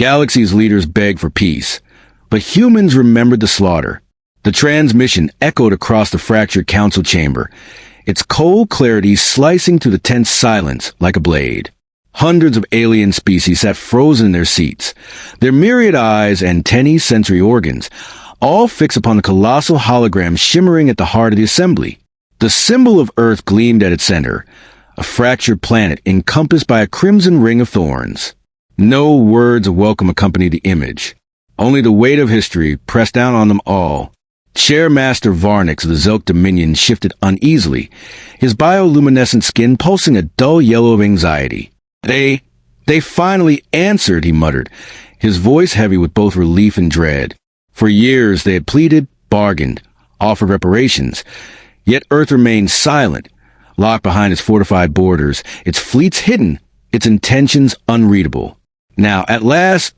Galaxy's leaders begged for peace, but humans remembered the slaughter. The transmission echoed across the fractured council chamber, its cold clarity slicing through the tense silence like a blade. Hundreds of alien species sat frozen in their seats, their myriad eyes and antennae sensory organs, all fixed upon the colossal hologram shimmering at the heart of the assembly. The symbol of Earth gleamed at its center, a fractured planet encompassed by a crimson ring of thorns. No words of welcome accompanied the image. Only the weight of history pressed down on them all. Chairmaster Varnix of the Zelk Dominion shifted uneasily, his bioluminescent skin pulsing a dull yellow of anxiety. They finally answered, he muttered, his voice heavy with both relief and dread. For years they had pleaded, bargained, offered reparations, yet Earth remained silent, locked behind its fortified borders, its fleets hidden, its intentions unreadable. Now, at last,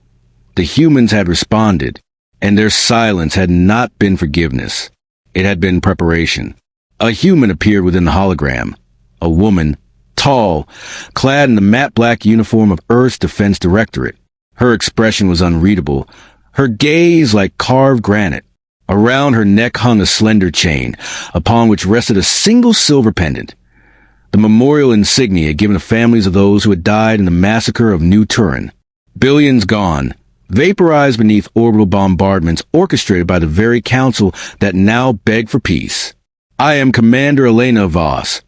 the humans had responded, and their silence had not been forgiveness. It had been preparation. A human appeared within the hologram, a woman, tall, clad in the matte black uniform of Earth's Defense Directorate. Her expression was unreadable, her gaze like carved granite. Around her neck hung a slender chain, upon which rested a single silver pendant, the memorial insignia given to families of those who had died in the massacre of New Turin. Billions gone, vaporized beneath orbital bombardments orchestrated by the very council that now begged for peace. "I am Commander Elena Voss,"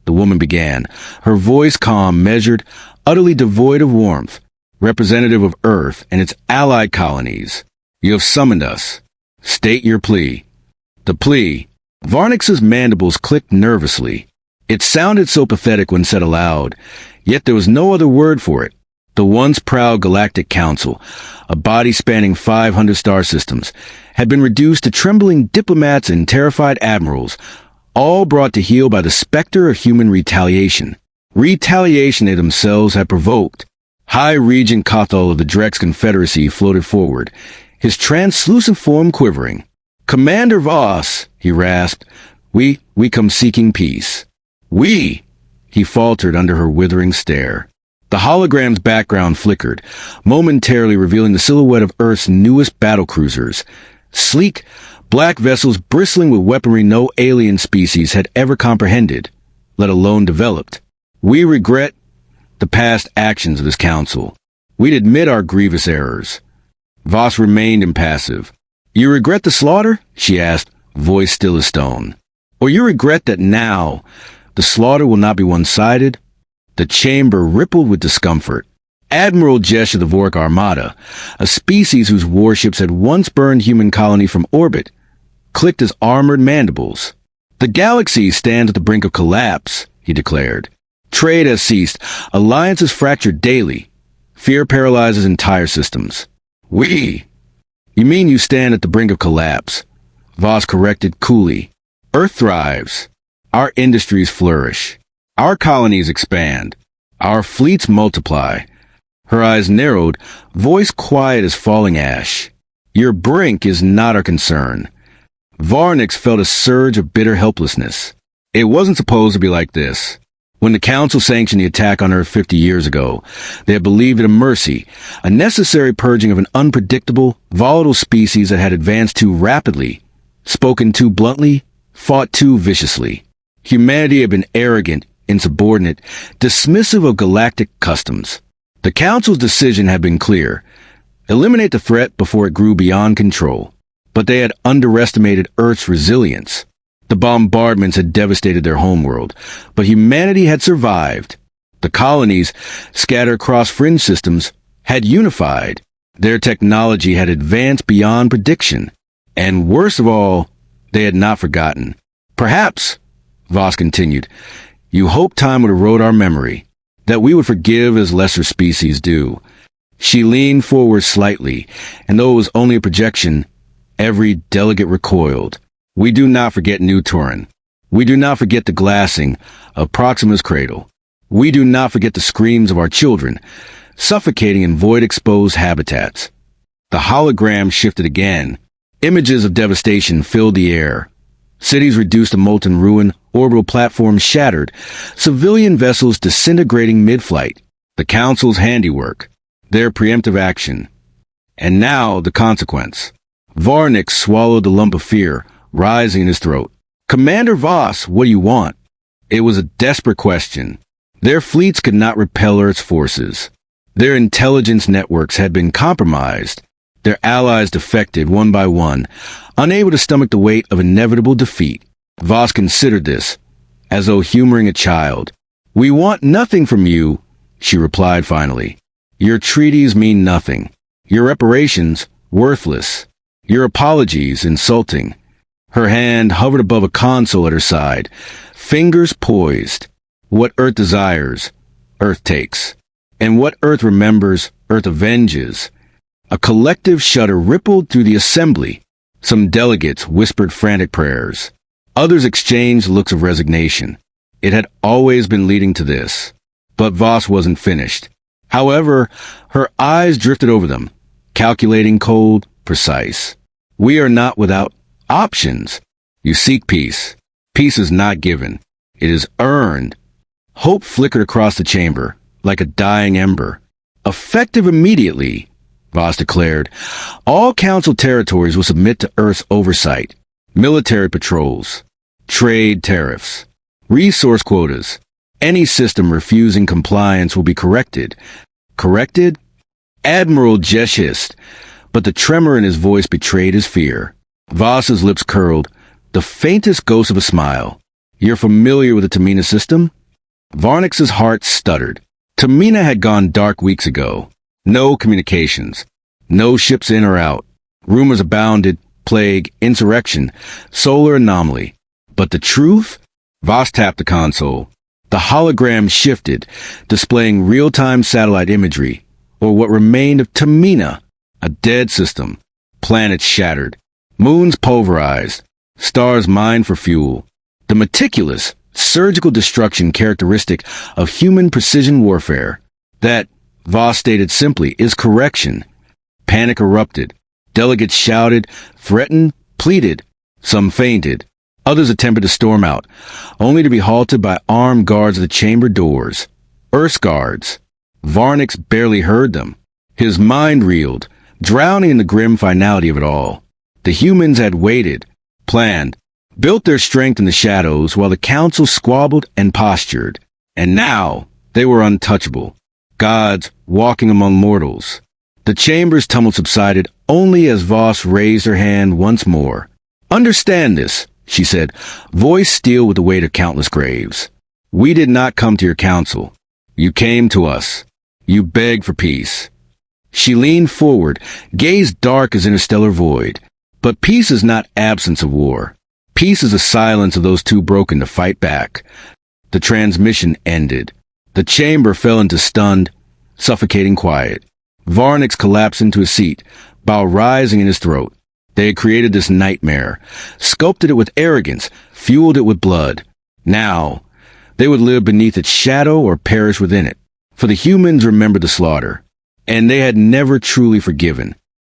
the woman began, her voice calm, measured, utterly devoid of warmth, representative of Earth and its allied colonies. "You have summoned us. State your plea." The plea. Varnix's mandibles clicked nervously. It sounded so pathetic when said aloud, yet there was no other word for it. The once proud Galactic Council, a body spanning 500 star systems, had been reduced to trembling diplomats and terrified admirals, all brought to heel by the specter of human retaliation. Retaliation they themselves had provoked. High Regent Kothal of the Drex Confederacy floated forward, his translucent form quivering. "Commander Voss," he rasped, we come seeking peace." "We," he faltered under her withering stare. The hologram's background flickered, momentarily revealing the silhouette of Earth's newest battlecruisers. Sleek, black vessels bristling with weaponry no alien species had ever comprehended, let alone developed. "We regret the past actions of this council. We'd admit our grievous errors." Voss remained impassive. "You regret the slaughter?" she asked, voice still as stone. "Or you regret that now the slaughter will not be one-sided?" The chamber rippled with discomfort. Admiral Jesh of the Vork Armada, a species whose warships had once burned human colony from orbit, clicked his armored mandibles. "The galaxy stands at the brink of collapse," he declared. "Trade has ceased, alliances fractured daily. Fear paralyzes entire systems." "We? You mean you stand at the brink of collapse?" Voss corrected coolly. "Earth thrives. Our industries flourish. Our colonies expand. Our fleets multiply." Her eyes narrowed, voice quiet as falling ash. "Your brink is not our concern." Varnix felt a surge of bitter helplessness. It wasn't supposed to be like this. When the Council sanctioned the attack on Earth 50 years ago, they had believed it a mercy, a necessary purging of an unpredictable, volatile species that had advanced too rapidly, spoken too bluntly, fought too viciously. Humanity had been arrogant, insubordinate, dismissive of galactic customs. The Council's decision had been clear: eliminate the threat before it grew beyond control. But they had underestimated Earth's resilience. The bombardments had devastated their homeworld, but humanity had survived. The colonies, scattered across fringe systems, had unified. Their technology had advanced beyond prediction. And worst of all, they had not forgotten. "Perhaps," Voss continued, "you hoped time would erode our memory, that we would forgive as lesser species do." She leaned forward slightly, and though it was only a projection, every delegate recoiled. "We do not forget New Turin. We do not forget the glassing of Proxima's cradle. We do not forget the screams of our children, suffocating in void-exposed habitats." The hologram shifted again. Images of devastation filled the air. Cities reduced to molten ruin, orbital platforms shattered, civilian vessels disintegrating mid-flight. The Council's handiwork, their preemptive action, And now the consequence. Varnix swallowed the lump of fear, rising in his throat. Commander Voss, what do you want? It was a desperate question. Their fleets could not repel Earth's forces. Their intelligence networks had been compromised. Their allies defected one by one, unable to stomach the weight of inevitable defeat. Voss considered this, as though humoring a child. We want nothing from you, she replied finally. Your treaties mean nothing. Your reparations, worthless. Your apologies, insulting. Her hand hovered above a console at her side, fingers poised. What Earth desires, Earth takes. And what Earth remembers, Earth avenges. A collective shudder rippled through the assembly. Some delegates whispered frantic prayers. Others exchanged looks of resignation. It had always been leading to this. But Voss wasn't finished. However, her eyes drifted over them, calculating, cold, precise. We are not without options. You seek peace. Peace is not given. It is earned. Hope flickered across the chamber, like a dying ember. Effective immediately, Voss declared. All Council territories will submit to Earth's oversight. Military patrols. Trade tariffs. Resource quotas. Any system refusing compliance will be corrected. Corrected? Admiral Jesh hissed, but the tremor in his voice betrayed his fear. Voss's lips curled, the faintest ghost of a smile. You're familiar with the Tamina system? Varnix's heart stuttered. Tamina had gone dark weeks ago. No communications. No ships in or out. Rumors abounded, plague, insurrection, solar anomaly. But the truth? Voss tapped the console. The hologram shifted, displaying real-time satellite imagery, or what remained of Tamina, a dead system. Planets shattered. Moons pulverized. Stars mined for fuel. The meticulous, surgical destruction characteristic of human precision warfare. That, Voss stated simply, is correction. Panic erupted. Delegates shouted, threatened, pleaded. Some fainted. Others attempted to storm out, only to be halted by armed guards at the chamber doors. Earth's guards. Varnix barely heard them. His mind reeled, drowning in the grim finality of it all. The humans had waited, planned, built their strength in the shadows while the Council squabbled and postured. And now, they were untouchable. Gods walking among mortals. The chamber's tumult subsided only as Voss raised her hand once more. Understand this, she said, voice steel with the weight of countless graves. We did not come to your council. You came to us. You begged for peace. She leaned forward, gaze dark as interstellar void. But peace is not absence of war. Peace is the silence of those too broken to fight back. The transmission ended. The chamber fell into stunned, suffocating quiet. Varnix collapsed into a seat, bile rising in his throat. They had created this nightmare, sculpted it with arrogance, fueled it with blood. Now, they would live beneath its shadow or perish within it. For the humans remembered the slaughter, and they had never truly forgiven.